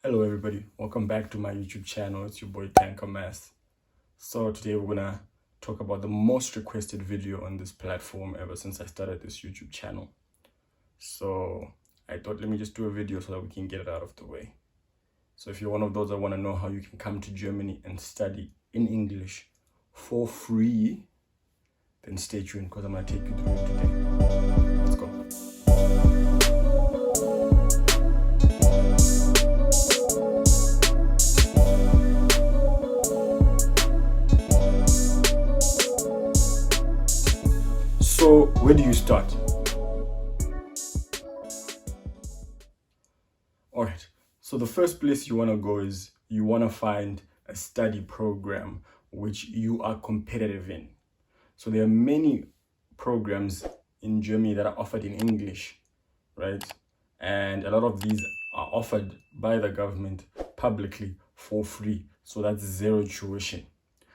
Hello everybody, welcome back to my YouTube channel. It's your boy Tanker Mass. So today we're gonna talk about the most requested video on this platform ever since I started this YouTube channel. So I thought let me just do a video so that we can get it out of the way. So if you're one of those that want to know how you can come to Germany and study in English for free, then stay tuned because I'm gonna take you through it today. Let's go. So where do you start? All right. So the first place you want to go is you want to find a study program which you are competitive in. So there are many programs in Germany that are offered in English, right? And a lot of these are offered by the government publicly for free. So that's zero tuition.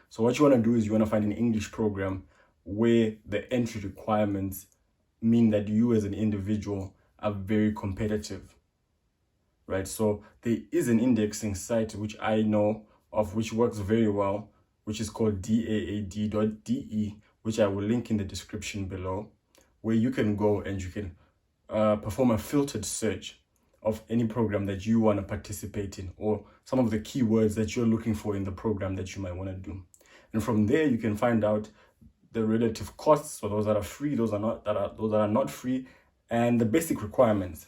So what you want to do is you want to find an English program where the entry requirements mean that you as an individual are very competitive, right? So there is an indexing site which I know of which works very well, which is called daad.de, which I will link in the description below, where you can go and you can perform a filtered search of any program that you want to participate in, or some of the keywords that you're looking for in the program that you might want to do. And from there, you can find out the relative costs, so those that are free, those that are not free, and the basic requirements.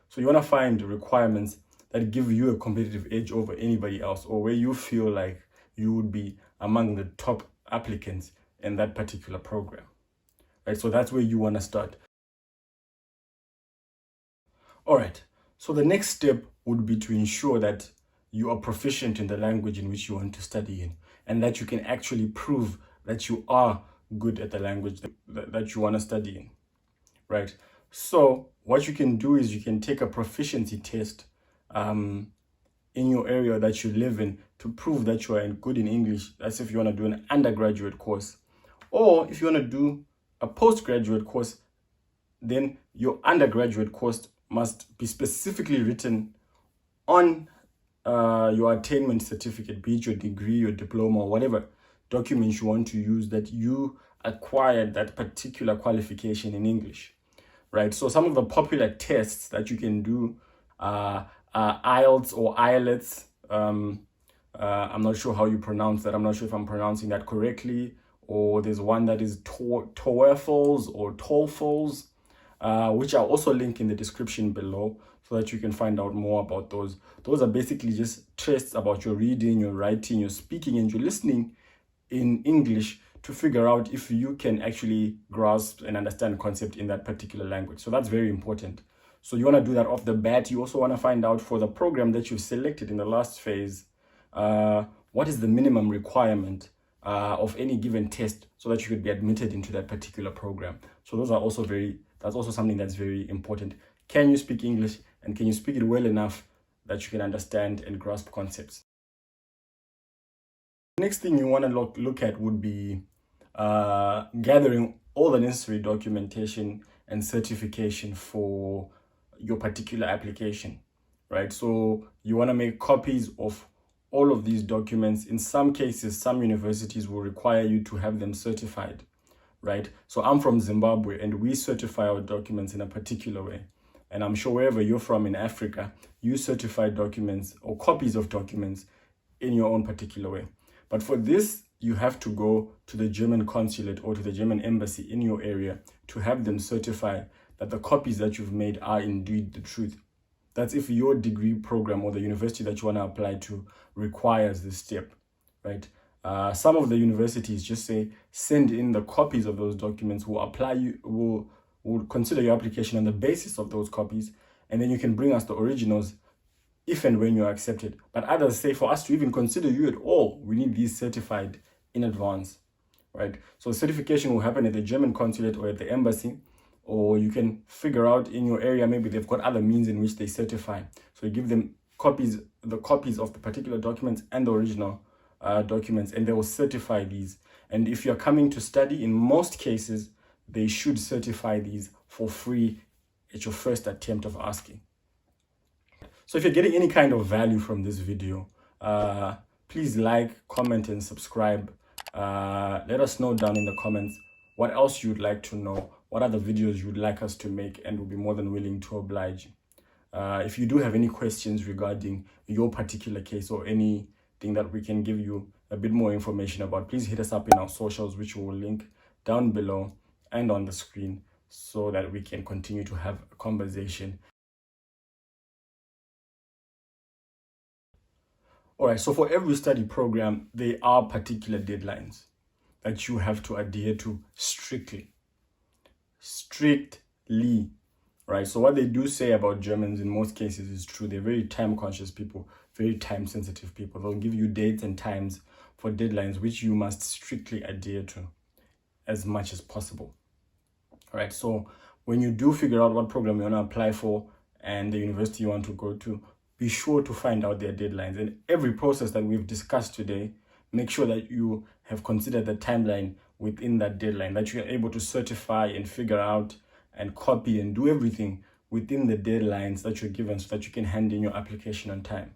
So you want to find requirements that give you a competitive edge over anybody else, or where you feel like you would be among the top applicants in that particular program, right? So that's where you want to start. All right. So the next step would be to ensure that you are proficient in the language in which you want to study in, and that you can actually prove that you are good at the language that you want to study in, right? So what you can do is you can take a proficiency test in your area that you live in to prove that you are good in English. That's if you want to do an undergraduate course. Or if you want to do a postgraduate course, then your undergraduate course must be specifically written on your attainment certificate, be it your degree, your diploma, or whatever documents you want to use, that you acquired that particular qualification in English, right? So some of the popular tests that you can do are IELTS or IELTS. I'm not sure how you pronounce that. I'm not sure if I'm pronouncing that correctly. Or there's one that is TOEFLs or TOEFLs, which I'll also link in the description below so that you can find out more about those. Those are basically just tests about your reading, your writing, your speaking, and your listening in English to figure out if you can actually grasp and understand concept in that particular language. So that's very important. So you want to do that off the bat. You also want to find out for the program that you've selected in the last phase, what is the minimum requirement of any given test so that you could be admitted into that particular program. So those are also that's also something that's very important. Can you speak English, and can you speak it well enough that you can understand and grasp concepts? Next thing you want to look at would be gathering all the necessary documentation and certification for your particular application, right? So you want to make copies of all of these documents. In some cases, some universities will require you to have them certified, right? So I'm from Zimbabwe, and we certify our documents in a particular way. And I'm sure wherever you're from in Africa, you certify documents or copies of documents in your own particular way. But for this, you have to go to the German consulate or to the German embassy in your area to have them certify that the copies that you've made are indeed the truth. That's if your degree program or the university that you want to apply to requires this step, right? Some of the universities just say, send in the copies of those documents. Will consider your application on the basis of those copies, and then you can bring us the originals if and when you're accepted. But others say, for us to even consider you at all, we need these certified in advance, right? So certification will happen at the German consulate or at the embassy, or you can figure out in your area, maybe they've got other means in which they certify. So you give them the copies of the particular documents and the original documents, and they will certify these. And if you're coming to study, in most cases, they should certify these for free at your first attempt of asking. So if you're getting any kind of value from this video, please like, comment, and subscribe. Let us know down in the comments what else you'd like to know, what other videos you'd like us to make, and we'll be more than willing to oblige. If you do have any questions regarding your particular case or anything that we can give you a bit more information about, please hit us up in our socials, which we will link down below and on the screen, so that we can continue to have a conversation. All right, so for every study program, there are particular deadlines that you have to adhere to strictly. Right? So what they do say about Germans in most cases is true. They're very time-conscious people, very time-sensitive people. They'll give you dates and times for deadlines, which you must strictly adhere to as much as possible. All right, so when you do figure out what program you want to apply for and the university you want to go to, be sure to find out their deadlines. And every process that we've discussed today, make sure that you have considered the timeline within that deadline, that you're able to certify and figure out and copy and do everything within the deadlines that you're given, so that you can hand in your application on time.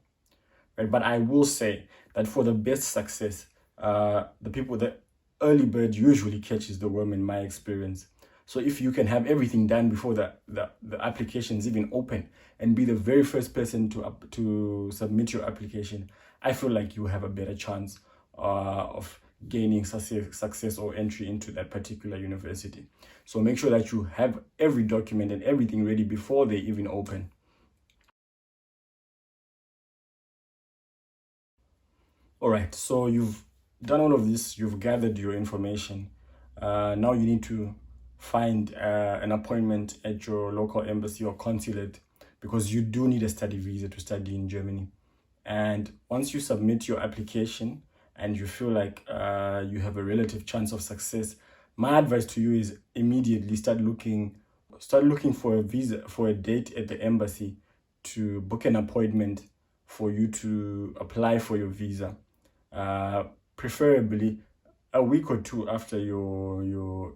Right? But I will say that for the best success, the early bird usually catches the worm, in my experience. So if you can have everything done before the application is even open and be the very first person to submit your application, I feel like you have a better chance of gaining success or entry into that particular university. So make sure that you have every document and everything ready before they even open. All right, so you've done all of this, you've gathered your information. Now you need to find an appointment at your local embassy or consulate, because you do need a study visa to study in Germany. And once you submit your application and you feel like you have a relative chance of success, my advice to you is immediately start looking for a visa, for a date at the embassy, to book an appointment for you to apply for your visa. Preferably a week or two after your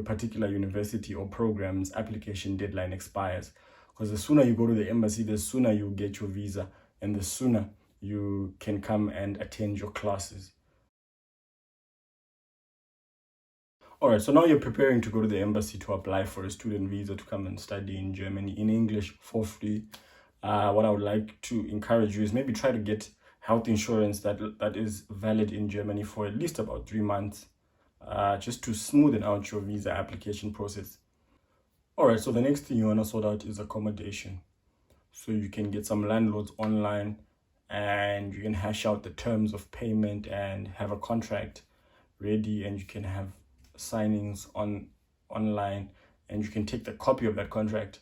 particular university or program's application deadline expires. Because the sooner you go to the embassy, the sooner you get your visa, and the sooner you can come and attend your classes. All right, so now you're preparing to go to the embassy to apply for a student visa to come and study in Germany in English for free. What I would like to encourage you is maybe try to get health insurance that is valid in Germany for at least about 3 months, just to smoothen out your visa application process. All right, so the next thing you want to sort out is accommodation. So you can get some landlords online and you can hash out the terms of payment and have a contract ready, and you can have signings online, and you can take the copy of that contract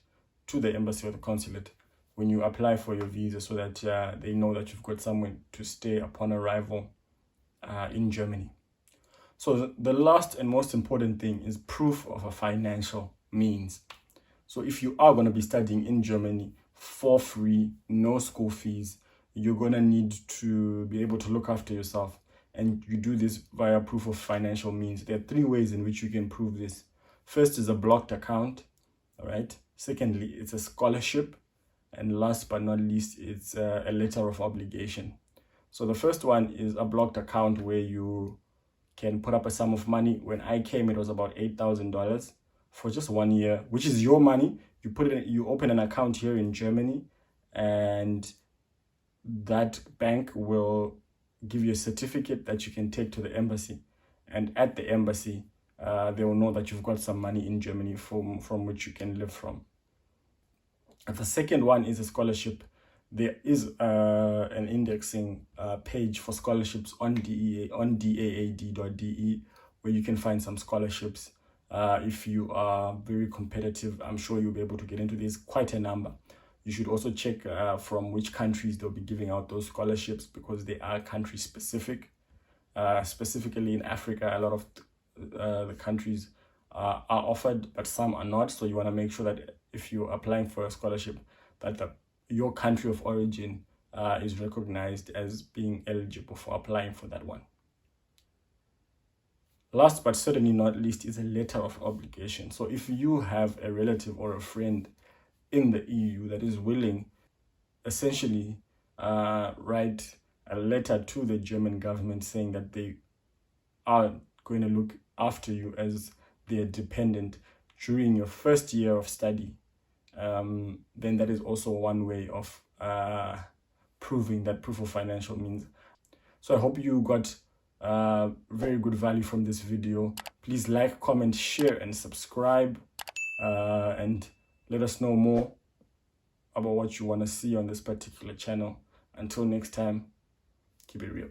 to the embassy or the consulate when you apply for your visa, so that they know that you've got somewhere to stay upon arrival in Germany. So the last and most important thing is proof of a financial means. So if you are going to be studying in Germany for free, no school fees, you're going to need to be able to look after yourself. And you do this via proof of financial means. There are 3 ways in which you can prove this. First is a blocked account. All right. Secondly, it's a scholarship. And last but not least, it's a letter of obligation. So the first one is a blocked account, where you can put up a sum of money. When I came, it was about $8,000 for just 1 year, which is your money. You open an account here in Germany, and that bank will give you a certificate that you can take to the embassy. And at the embassy, they will know that you've got some money in Germany from which you can live from. The second one is a scholarship. There is an indexing page for scholarships on daad.de, where you can find some scholarships. If you are very competitive, I'm sure you'll be able to get into this, quite a number. You should also check from which countries they'll be giving out those scholarships, because they are country specific. Specifically in Africa, a lot of the countries are offered, but some are not. So you want to make sure that if you're applying for a scholarship, that your country of origin is recognized as being eligible for applying for that one. Last but certainly not least is a letter of obligation. So if you have a relative or a friend in the EU that is willing essentially write a letter to the German government saying that they are going to look after you as their dependent during your first year of study, then that is also one way of proving that proof of financial means. So I hope you got very good value from this video. Please like, comment, share, and subscribe, and let us know more about what you want to see on this particular channel. Until next time, keep it real.